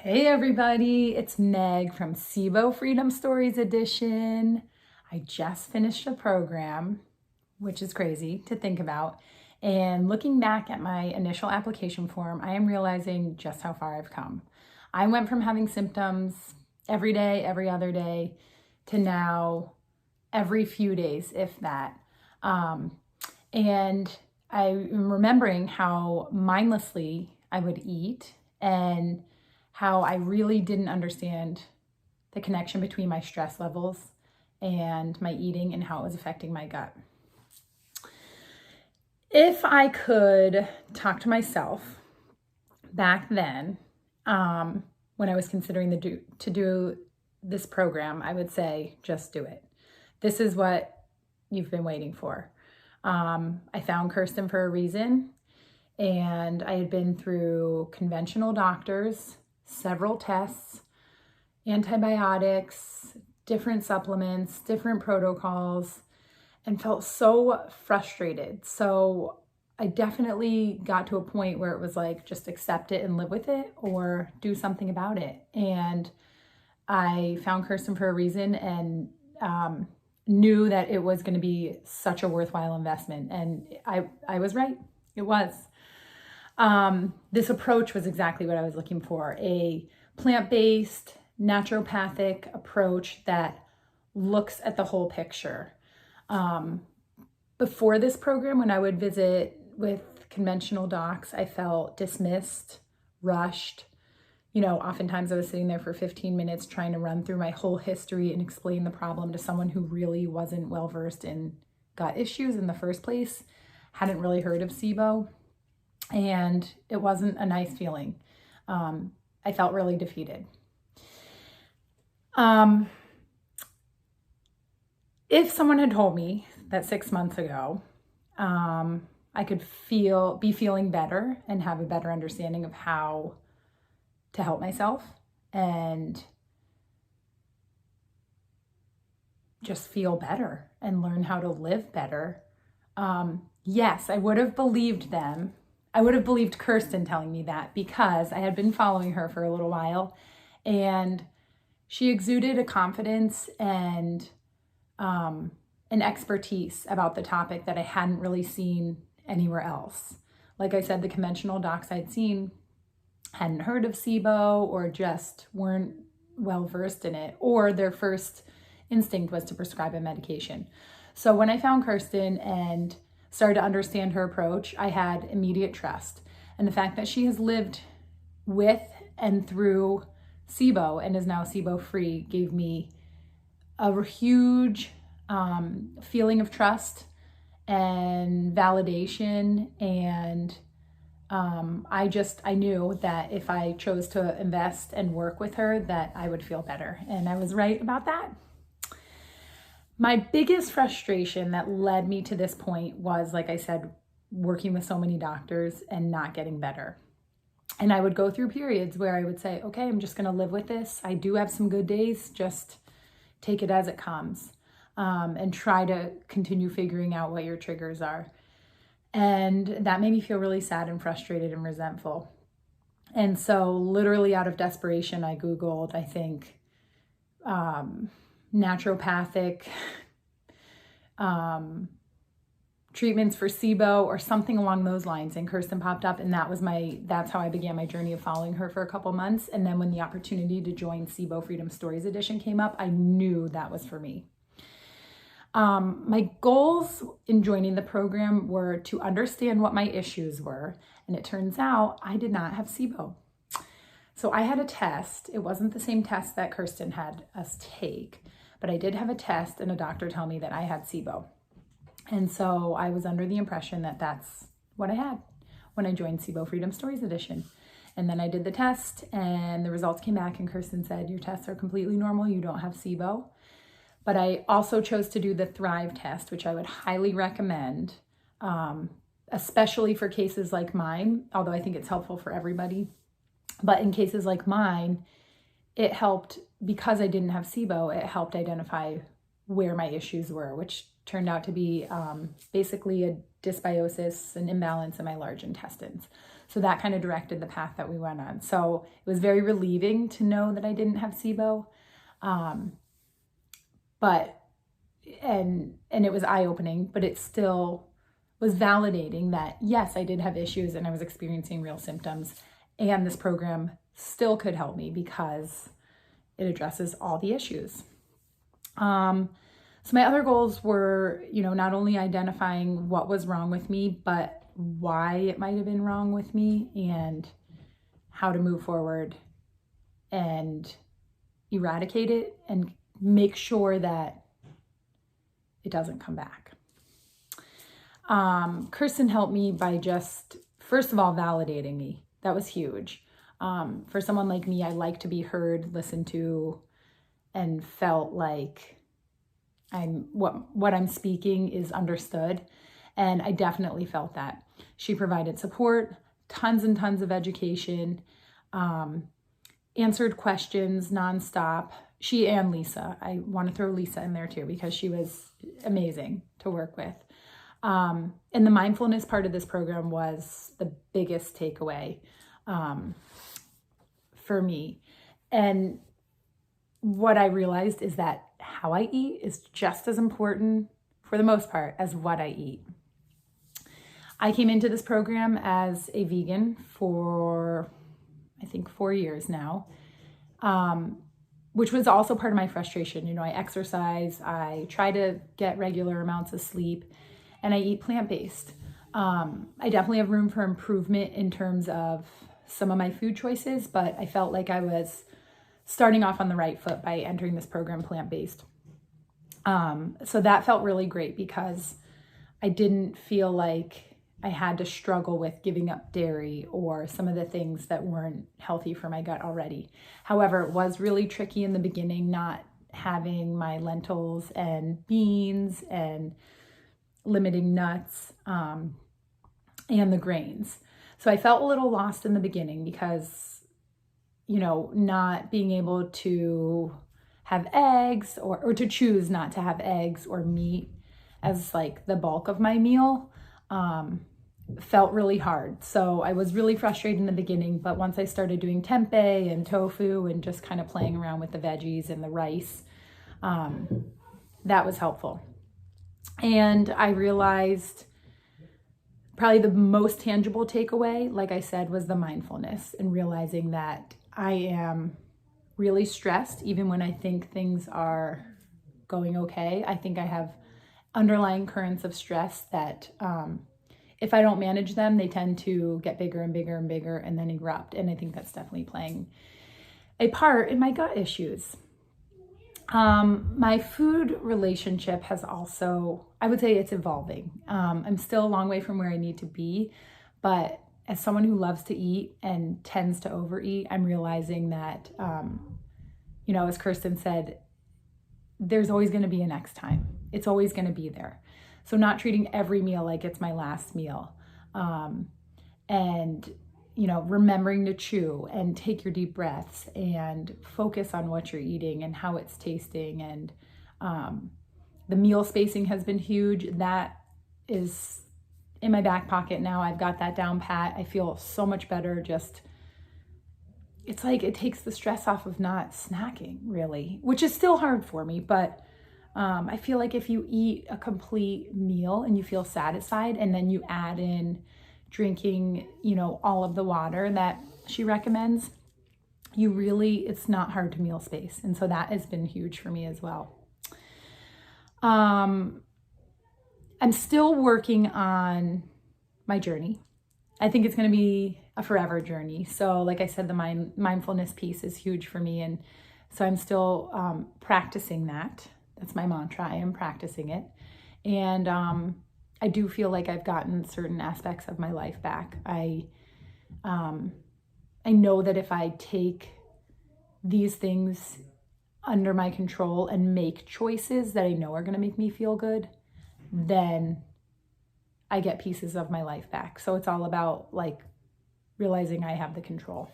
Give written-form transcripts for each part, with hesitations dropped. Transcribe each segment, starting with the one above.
Hey everybody, it's Meg from SIBO Freedom Stories Edition. I just finished a program, which is crazy to think about. And looking back at my initial application form, I am realizing just how far I've come. I went from having symptoms every day, every other day, to now every few days, if that. And I'm remembering how mindlessly I would eat and how I really didn't understand the connection between my stress levels and my eating and how it was affecting my gut. If I could talk to myself back then, when I was considering to do this program, I would say, just do it. This is what you've been waiting for. I found Kirsten for a reason, and I had been through conventional doctors, several tests, antibiotics, different supplements, different protocols, and felt so frustrated. So I definitely got to a point where it was like, just accept it and live with it or do something about it. And I found Kirsten for a reason and knew that it was going to be such a worthwhile investment. And I was right. It was. This approach was exactly what I was looking for, a plant-based, naturopathic approach that looks at the whole picture. Before this program, when I would visit with conventional docs, I felt dismissed, rushed. Oftentimes I was sitting there for 15 minutes trying to run through my whole history and explain the problem to someone who really wasn't well-versed in gut issues in the first place, hadn't really heard of SIBO. And it wasn't a nice feeling. I felt really defeated. If someone had told me that 6 months ago, I could be feeling better and have a better understanding of how to help myself and just feel better and learn how to live better, yes, I would have believed them. I would have believed Kirsten telling me that because I had been following her for a little while and she exuded a confidence and an expertise about the topic that I hadn't really seen anywhere else. Like I said, the conventional docs I'd seen hadn't heard of SIBO or just weren't well versed in it, or their first instinct was to prescribe a medication. So when I found Kirsten and started to understand her approach, I had immediate trust. And the fact that she has lived with and through SIBO and is now SIBO free gave me a huge feeling of trust and validation. And I knew that if I chose to invest and work with her, that I would feel better. And I was right about that. My biggest frustration that led me to this point was, like I said, working with so many doctors and not getting better. And I would go through periods where I would say, okay, I'm just going to live with this. I do have some good days, just take it as it comes, and try to continue figuring out what your triggers are. And that made me feel really sad and frustrated and resentful. And so literally out of desperation, I Googled, I think, naturopathic treatments for SIBO or something along those lines, and Kirsten popped up, and that's how I began my journey of following her for a couple months. And then when the opportunity to join SIBO Freedom Stories Edition came up, I knew that was for me. My goals in joining the program were to understand what my issues were, and it turns out I did not have SIBO. So I had a test. It wasn't the same test that Kirsten had us take, but I did have a test and a doctor tell me that I had SIBO. And so I was under the impression that that's what I had when I joined SIBO Freedom Stories Edition. And then I did the test and the results came back and Kirsten said, your tests are completely normal. You don't have SIBO. But I also chose to do the Thrive test, which I would highly recommend, especially for cases like mine, although I think it's helpful for everybody. But in cases like mine, it helped, because I didn't have SIBO, it helped identify where my issues were, which turned out to be basically a dysbiosis, an imbalance in my large intestines. So that kind of directed the path that we went on. So it was very relieving to know that I didn't have SIBO. And it was eye-opening, but it still was validating that, yes, I did have issues and I was experiencing real symptoms, and this program still could help me because it addresses all the issues. So my other goals were, not only identifying what was wrong with me, but why it might have been wrong with me and how to move forward and eradicate it and make sure that it doesn't come back. Kirsten helped me by just, first of all, validating me. That was huge. For someone like me, I like to be heard, listened to, and felt like what I'm speaking is understood. And I definitely felt that. She provided support, tons and tons of education, answered questions nonstop. She and Lisa. I want to throw Lisa in there too because she was amazing to work with. And the mindfulness part of this program was the biggest takeaway for me. And what I realized is that how I eat is just as important, for the most part, as what I eat. I came into this program as a vegan for, I think, 4 years now, which was also part of my frustration. I exercise, I try to get regular amounts of sleep, and I eat plant-based. I definitely have room for improvement in terms of some of my food choices, but I felt like I was starting off on the right foot by entering this program plant-based. So that felt really great because I didn't feel like I had to struggle with giving up dairy or some of the things that weren't healthy for my gut already. However, it was really tricky in the beginning, not having my lentils and beans and limiting nuts and the grains. So I felt a little lost in the beginning because, not being able to have eggs or to choose not to have eggs or meat as like the bulk of my meal felt really hard. So I was really frustrated in the beginning, but once I started doing tempeh and tofu and just kind of playing around with the veggies and the rice, that was helpful. And I realized probably the most tangible takeaway, like I said, was the mindfulness and realizing that I am really stressed even when I think things are going okay. I think I have underlying currents of stress that if I don't manage them, they tend to get bigger and bigger and bigger and then erupt. And I think that's definitely playing a part in my gut issues. My food relationship has also, I would say it's evolving. I'm still a long way from where I need to be, but as someone who loves to eat and tends to overeat, I'm realizing that, as Kirsten said, there's always going to be a next time. It's always going to be there. So not treating every meal like it's my last meal. And remembering to chew and take your deep breaths and focus on what you're eating and how it's tasting. And the meal spacing has been huge. That is in my back pocket now. I've got that down pat. I feel so much better. It's like it takes the stress off of not snacking, really, which is still hard for me. But I feel like if you eat a complete meal and you feel satisfied, and then you add in drinking, all of the water that she recommends, it's not hard to meal space. And so that has been huge for me as well. I'm still working on my journey. I think it's going to be a forever journey. So like I said, the mindfulness piece is huge for me. And so I'm still practicing that. That's my mantra. I am practicing it. And I do feel like I've gotten certain aspects of my life back. I know that if I take these things under my control and make choices that I know are going to make me feel good, then I get pieces of my life back. So it's all about realizing I have the control.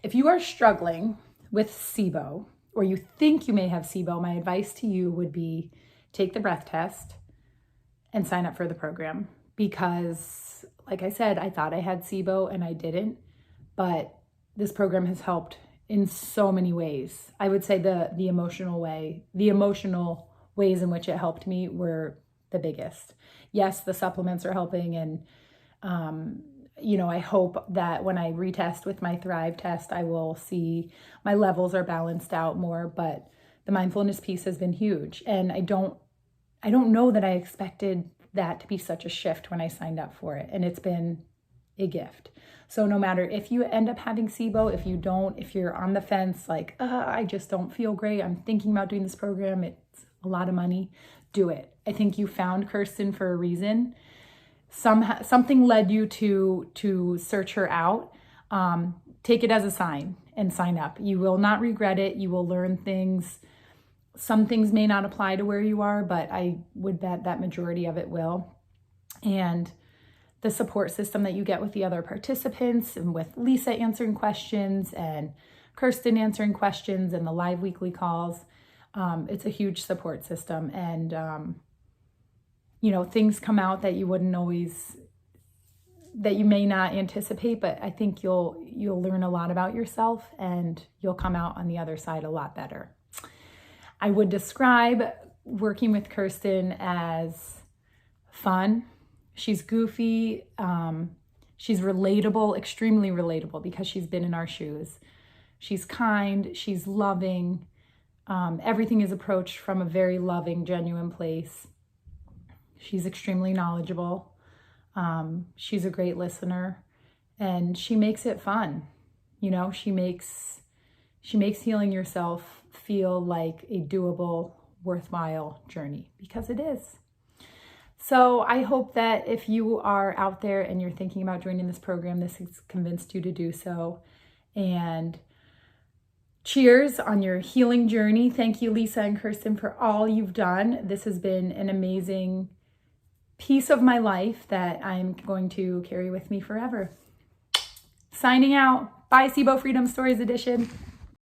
If you are struggling with SIBO, or you think you may have SIBO, my advice to you would be take the breath test and sign up for the program, because, like I said, I thought I had SIBO and I didn't, but this program has helped in so many ways. I would say the emotional ways in which it helped me were the biggest. Yes, the supplements are helping, and I hope that when I retest with my Thrive test, I will see my levels are balanced out more, but the mindfulness piece has been huge. And I don't know that I expected that to be such a shift when I signed up for it. And it's been a gift. So no matter if you end up having SIBO, if you're on the fence, like, I just don't feel great, I'm thinking about doing this program, it's a lot of money, do it. I think you found Kirsten for a reason. Something led you to search her out. Take it as a sign and sign up. You will not regret it. You will learn things. Some things may not apply to where you are, but I would bet that majority of it will. And the support system that you get with the other participants, and with Lisa answering questions and Kirsten answering questions and the live weekly calls, it's a huge support system. And things come out that you may not anticipate, but I think you'll learn a lot about yourself, and you'll come out on the other side a lot better. I would describe working with Kirsten as fun. She's goofy. She's relatable, extremely relatable, because she's been in our shoes. She's kind. She's loving. Everything is approached from a very loving, genuine place. She's extremely knowledgeable. She's a great listener, and she makes it fun. She makes healing yourself feel like a doable, worthwhile journey, because it is. So I hope that if you are out there and you're thinking about joining this program, this has convinced you to do so. And cheers on your healing journey. Thank you, Lisa and Kirsten, for all you've done. This has been an amazing piece of my life that I'm going to carry with me forever. Signing out. Bye, SIBO Freedom Stories Edition.